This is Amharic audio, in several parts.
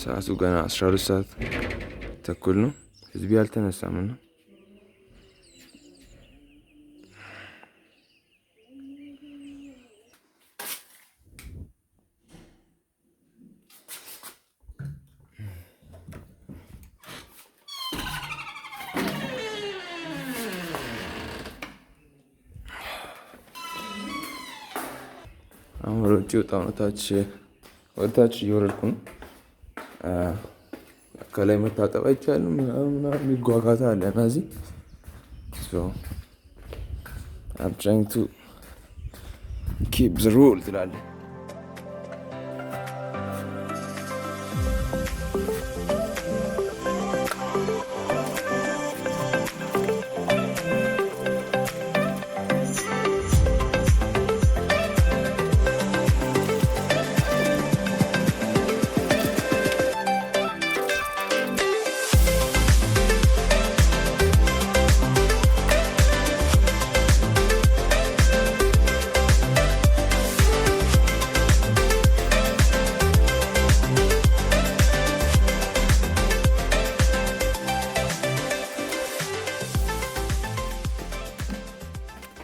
ሰዓቱ ገና 12 ሰዓት ተኩል ነው። ህዝብ ያልተነሳም ነው። አሁን ወደ ውጭ ወጣሁ ነው። ወደ ታች እየወረድኩ ነው። ከላይ መታጠብ አይቻልም ምናምን የሚጓጓታ አለ እና እዚህ I'm trying to keep the rule ትላለህ።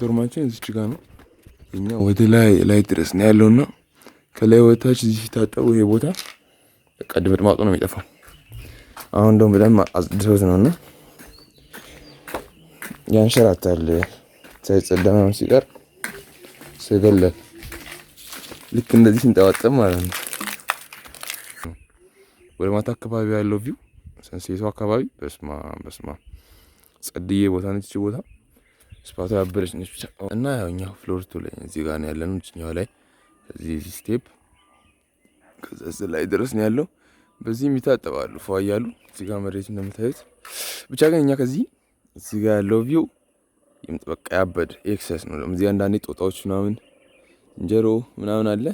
ዶርማችን እዚች ጋር ነው። እኛ ወደ ላይ ድረስ ነው ያለውና ከላይ ወታች እዚህ ሲታጠቡ ይሄ ቦታ በቃ ድምጥማጡ ነው የሚጠፋው። አሁን እንደውም በጣም አጽድተውት ነውና ያንሸራታል ሳይጸዳ ምናምን ሲቀር ሲገለል ልክ እንደዚህ ሲንጠባጠብ ማለት ነው። ወደ ማታ አካባቢ ያለው ቪው ሰንሴቱ አካባቢ በስማ ጸድዬ ቦታ ነች ቦታ ስፓታ ያበረች ነች ብቻ እና ያውኛው ፍሎር 2 ላይ እዚህ ጋር ነው ያለነው። እኛው ላይ እዚህ ስቴፕ ከዛ ላይ ድረስ ነው ያለው። በዚህ ይታጠባሉ ፏያሉ እዚህ ጋር መሬት እንደምታዩት ብቻ ግን እኛ ከዚህ እዚህ ጋር ያለው ቪው በቃ ያበደ ኤክሰስ ነው። እዚህ አንዳንዴ ጦጣዎች ምናምን እንጀሮ ምናምን አለ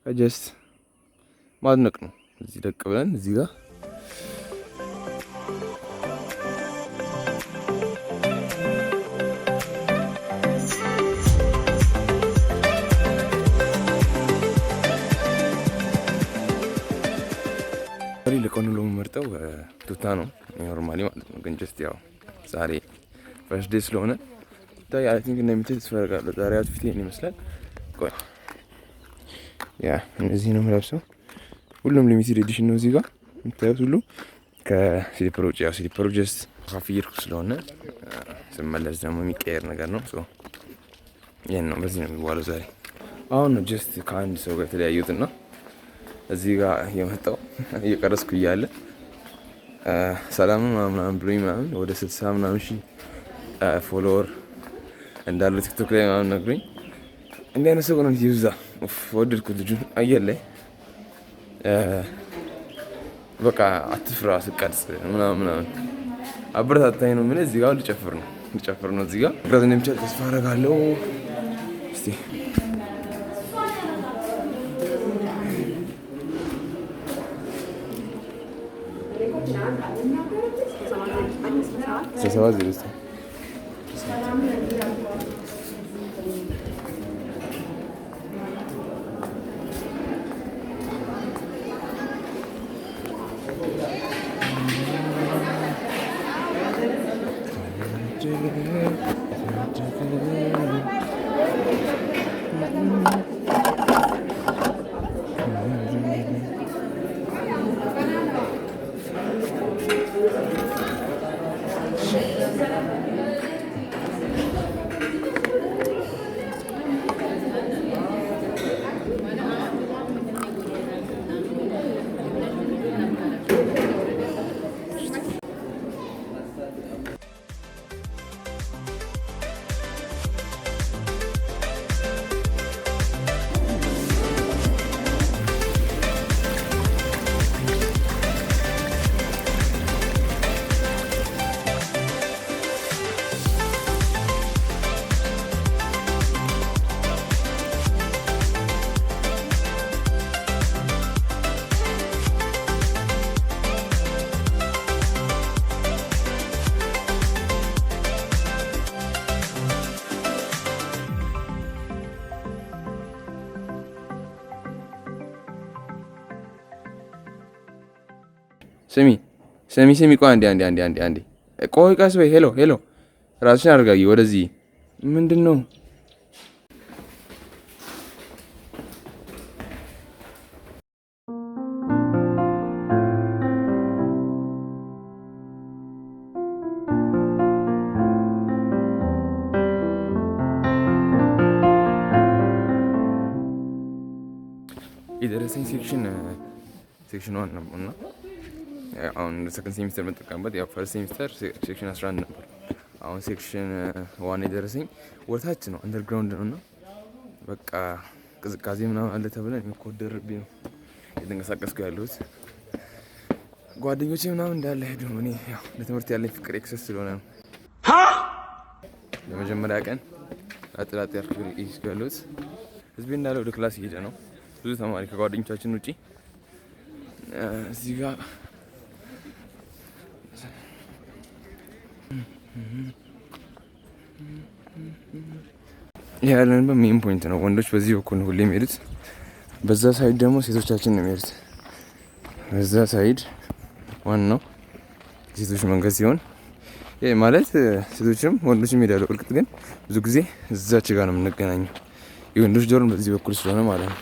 ጀስት ማድነቅ ነው። እዚህ ደቅ ብለን እዚህ ጋር ለቆን ነው የምመርጠው ቱታ ነው ኖርማሊ ማለት ነው። ግን ጀስት ያው ዛሬ ፈርስት ዴይ ስለሆነ ታይ አይ ቲንክ እንደምትል ተፈረጋለሁ። ዛሬ አውትፊት ይሄን ይመስላል። ቆይ ያ እዚህ ነው የምለብሰው። ሁሉም ሊሚትድ ኤዲሽን ነው። እዚህ ጋር የምታዩት ሁሉ ከስሊፐር ውጭ ያው ስሊፐሩ ጀስት ካፍየርኩ ስለሆነ ስመለስ ደግሞ የሚቀየር ነገር ነው። ሶ ይሄን ነው በዚህ ነው የሚዋለው ዛሬ። አሁን ነው ጀስት ከአንድ ሰው ጋር የተለያዩትና እዚህ ጋር የመጣው እየቀረስኩ እያለ ሰላም ምናምን ብሎኝ ምናምን ወደ 60 ምናምን ሺህ ፎሎወር እንዳለው ቲክቶክ ላይ ምናምን ነግሮኝ እንዲህ አይነት ሰው ነው ይብዛ። ወደድኩት ልጁን አየር ላይ በቃ አትፍራ ስቀርጽ ምናምን አበረታታኝ ነው። ምን እዚህ ጋር ልጨፍር ነው እዚህ ጋር ግራት እንደምቻል ተስፋ አደርጋለሁ። እስቲ ሰባት ዜሮ ስሚ ቆይ አንዴ ቆይ ቀስ በይ። ሄሎ ራስሽን አድርጋጊ ወደዚህ ምንድን ነው? የደረሰኝ ሴክሽን 1 ነበር እና አሁን ሰከንድ ሴሚስተር መጠቀምበት ያው ፈርስት ሴሚስተር ሴክሽን 11 ነበር። አሁን ሴክሽን 1 የደረሰኝ ወታች ነው፣ አንደርግራውንድ ነው እና በቃ ቅዝቃዜ ምናምን አለ ተብለን የሚቆደርብኝ ነው የተንቀሳቀስኩ ያለሁት። ጓደኞቼ ምናምን እንዳለ ሄዱ። እኔ ያው ለትምህርት ያለኝ ፍቅር ኤክሰስ ስለሆነ ነው። ለመጀመሪያ ቀን አጥላጥ ያለሁት ህዝቤ እንዳለ ወደ ክላስ እየሄደ ነው። ብዙ ተማሪ ከጓደኞቻችን ውጪ እዚህ ጋር ያለንበት ሜን ፖይንት ነው። ወንዶች በዚህ በኩል ነው ሁሌ የሚሄዱት። በዛ ሳይድ ደግሞ ሴቶቻችን ነው የሚሄዱት። በዛ ሳይድ ዋናው ሴቶች መንገድ ሲሆን ይሄ ማለት ሴቶችም ወንዶችም ይሄዳሉ። እርግጥ ግን ብዙ ጊዜ እዛች ጋር ነው የምንገናኘው። የወንዶች ዶርም በዚህ በኩል ስለሆነ ማለት ነው።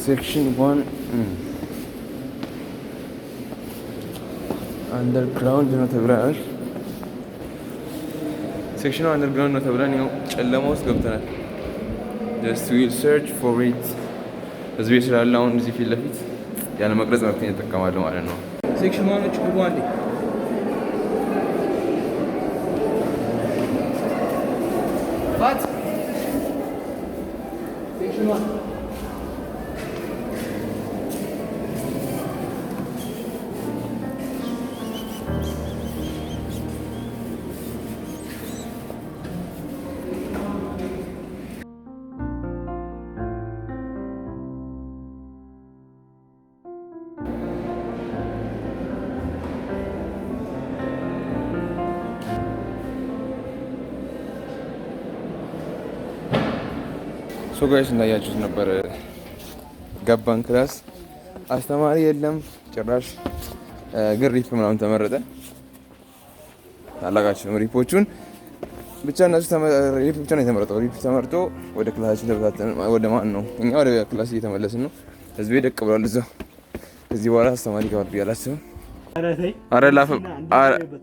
Section 1 አንደርግራውንድ ነው ተብለናል። ሴክሽኑ አንደርግራውንድ ነው ተብለን ያው ጨለማ ውስጥ ገብተናል። just will search for it ህዝቤ ስላለ አሁን እዚህ ፊት ለፊት ያለ መቅረጽ መብቴን እጠቀማለሁ ማለት ነው። ሴክሽን 1 ግቡ አንዴ። what section 1 ሶ ጋይስ እንዳያችሁት ነበር። ገባን ክላስ፣ አስተማሪ የለም ጭራሽ። ግን ሪፕ ምናምን ተመረጠ። ታላቃችሁ ሪፖቹን ብቻ እነሱ ሪፕ ብቻ ነው የተመረጠው። ሪፕ ተመርጦ ወደ ክላሳችን ተበታተን። ወደ ማን ነው? እኛ ወደ ክላስ እየተመለስን ነው። ህዝቤ ደቅ ብሏል እዛው። ከዚህ በኋላ አስተማሪ ጋር ብዬ አላስብም።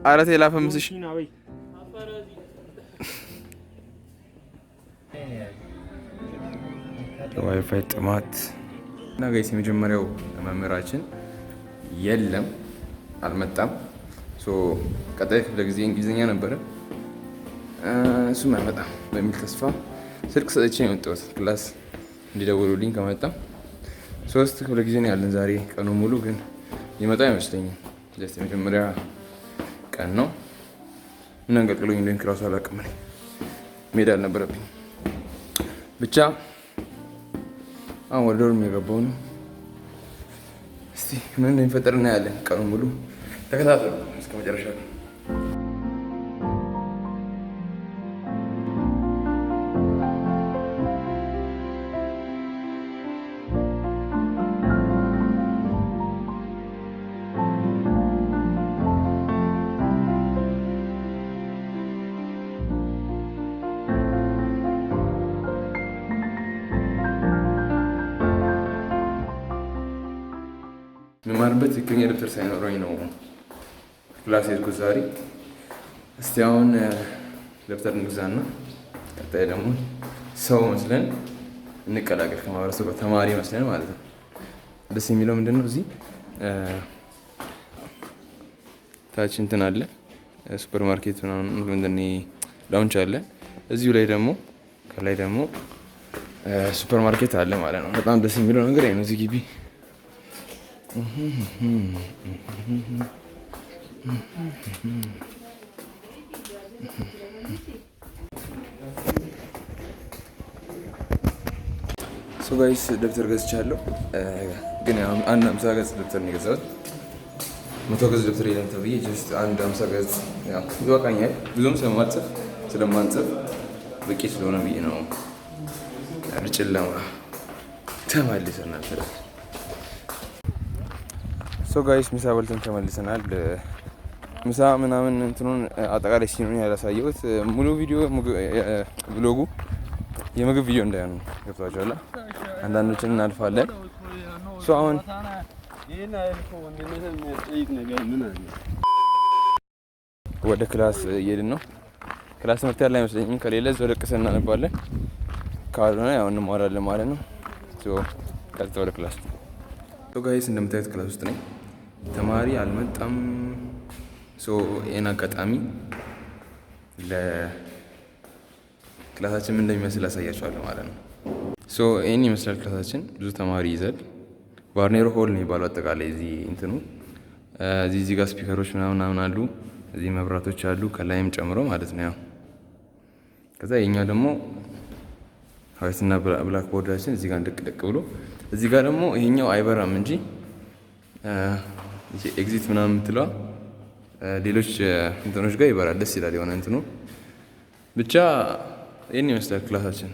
አረቴ ላፈምስሽ ዋይፋይ ጥማት እና ጋይስ የመጀመሪያው መምህራችን የለም፣ አልመጣም። ቀጣይ ክፍለ ጊዜ እንግሊዝኛ ነበረ፣ እሱም አይመጣም በሚል ተስፋ ስልክ ሰጥቼ ነው የመጣሁት ክላስ እንዲደውሉልኝ። ከመጣ 3 ክፍለ ጊዜ ነው ያለን ዛሬ ቀኑ ሙሉ፣ ግን ሊመጣ አይመስለኝም። ጀስት የመጀመሪያ ቀን ነው። ምን አንቀልቅሎኝ እንደሆነ ክላሱ አላውቅም። መሄድ አልነበረብኝ ብቻ አሁን ወደ ዶርም የገባው ነው። እስቲ ምን እንደሚፈጠር እናያለን። ቀኑ ሙሉ ተከታተሉ እስከ መጨረሻ። የምማርበት ትክክለኛ ደብተር ሳይኖረኝ ነው ክላስ ሄድኩት ዛሬ። እስቲ አሁን ደብተር እንግዛና ቀጣይ ደግሞ ሰው መስለን እንቀላቀል ከማህበረሰቡ ጋር፣ ተማሪ መስለን ማለት ነው። ደስ የሚለው ምንድን ነው? እዚህ ታች እንትን አለ፣ ሱፐር ማርኬት ምናምን ላውንች አለ። እዚሁ ላይ ደግሞ ከላይ ደግሞ ሱፐር ማርኬት አለ ማለት ነው። በጣም ደስ የሚለው ነገር ነው እዚህ ግቢ። ሶ ጋይስ ደብተር ገዝቻለሁ። ግን አንድ 50 ገጽ ደብተር ነው የገዛሁት። 100 ገጽ ደብተር የለም ተብዬ ጀስት አንድ 50 ገጽ ይበቃኛል። ብዙም ስለማንጽፍ በቂ ስለሆነ ብዬ ነው። ጨለማ ተመልሰናል። ሶ ጋይስ ምሳ በልተን ተመልሰናል። ምሳ ምናምን እንትኑን አጠቃላይ ሲኑን ያላሳየሁት ሙሉ ቪዲዮ ብሎጉ የምግብ ቪዲዮ እንዳይሆን ገብቷችኋል። አንዳንዶችን እናልፋለን። ሶ አሁን ወደ ክላስ እየሄድን ነው። ክላስ ትምህርት ያለ አይመስለኝም። ከሌለ እዛው ለቅሰን እናነባለን፣ ካልሆነ ያው እንማራለን ማለት ነው። ሶ ቀጥታ ወደ ክላስ። ሶ ጋይስ እንደምታዩት ክላስ ውስጥ ነኝ። ተማሪ አልመጣም። ሶ ይሄን አጋጣሚ ለክላሳችን ምን እንደሚመስል አሳያችኋለሁ ማለት ነው። ሶ ይሄን ይመስላል ክላሳችን። ብዙ ተማሪ ይዛል። ቫርኔሮ ሆል ነው የሚባለው አጠቃላይ እዚህ እንትኑ እዚህ ጋር ስፒከሮች ምናምን አሉ። እዚህ መብራቶች አሉ ከላይም ጨምሮ ማለት ነው። ያው ከዛ የኛው ደግሞ ሀይትና ብላክ ቦርዳችን እዚህ ጋር እንደቅደቅ ብሎ እዚህ ጋር ደግሞ ይሄኛው አይበራም እንጂ ኤግዚት ምናምን የምትለዋ ሌሎች እንትኖች ጋር ይበራል። ደስ ይላል የሆነ እንትኑ ብቻ ይህን ይመስላል ክላሳችን።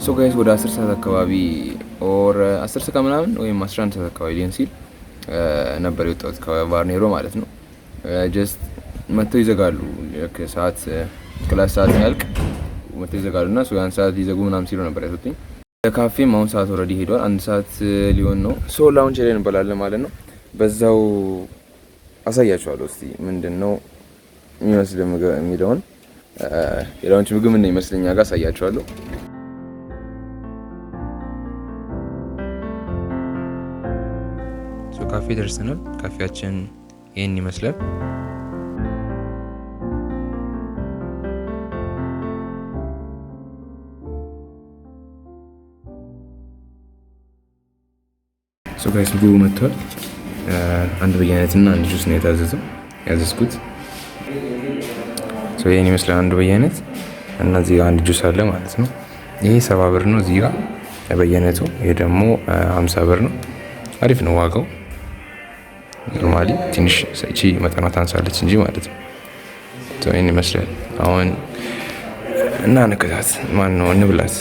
ሶ ጋይስ ወደ 10 ሰዓት አካባቢ ኦር 10 ሰዓት ምናምን ወይም 11 ሰዓት አካባቢ ሊሆን ሲል ነበር የወጣሁት ከቫርኔሮ ማለት ነው። ጀስት መተው ይዘጋሉ። ሰዓት ክላስ ሰዓት ያልቅ መተው ይዘጋሉና ሶ ያን ሰዓት ሊዘጉ ምናምን ሲሉ ነበር ያሰጡኝ። ካፌም አሁን ሰዓት ኦልሬዲ ሄዷል። 1 ሰዓት ሊሆን ነው። ሶ ላውንጅ ላይ እንበላለን ማለት ነው። በዛው አሳያችኋለሁ እስቲ ምንድነው የሚመስል ምግብ የሚለውን የላውንጅ ምግብ ምን ይመስለኛ ጋር አሳያችኋለሁ። ካፌ ደርሰናል። ካፌያችን ይህን ይመስላል። ሶ ጋይስ ምግቡ መጥቷል። አንድ በየአይነትና አንድ ጁስ ነው ያዘዝኩት። ሶ ይህን ይመስላል አንድ በየአይነት እና እዚህ ጋር አንድ ጁስ አለ ማለት ነው። ይሄ 70 ብር ነው እዚህ ጋር በየአይነቱ። ይሄ ደግሞ 50 ብር ነው። አሪፍ ነው ዋጋው። ኖርማሊ ትንሽ እቺ መጠኗ ታንሳለች እንጂ ማለት ነው። ይህን ይመስላል። አሁን እና ንቅታት ማን ነው እንብላት።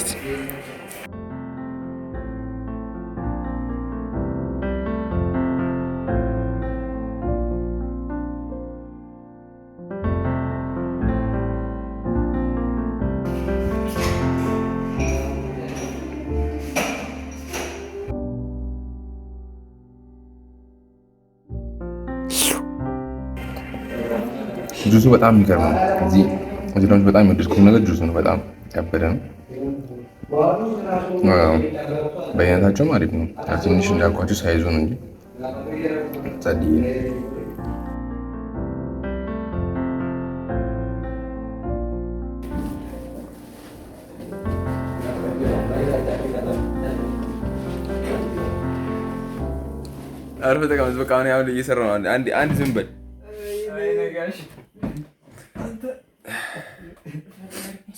ጁሱ በጣም የሚገርም ነው። እዚህ ደግሞ በጣም የወደድኩት ነገር ጁሱ ነው። በጣም ያበደ ነው። በአይነታቸውም አሪፍ ነው። ትንሽ እንዳልኳቸው ሳይዙ ነው እንጂ ጸድዬ ነው። አርፈ ተቀመጥ። በቃ አሁን ያው እየሰራሁ ነው። አንድ ዝም በል።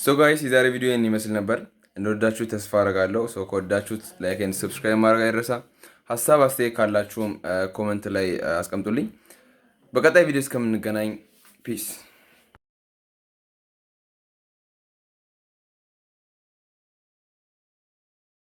ሶ ጋይስ የዛሬ ቪዲዮ ይህን ይመስል ነበር። እንደወዳችሁት ተስፋ አደርጋለሁ። ሶ ከወዳችሁት ላይክ ኤንድ ሰብስክራይብ ማድረግ አይረሳ። ሀሳብ አስተያየት ካላችሁም ኮመንት ላይ አስቀምጡልኝ። በቀጣይ ቪዲዮ እስከምንገናኝ ፒስ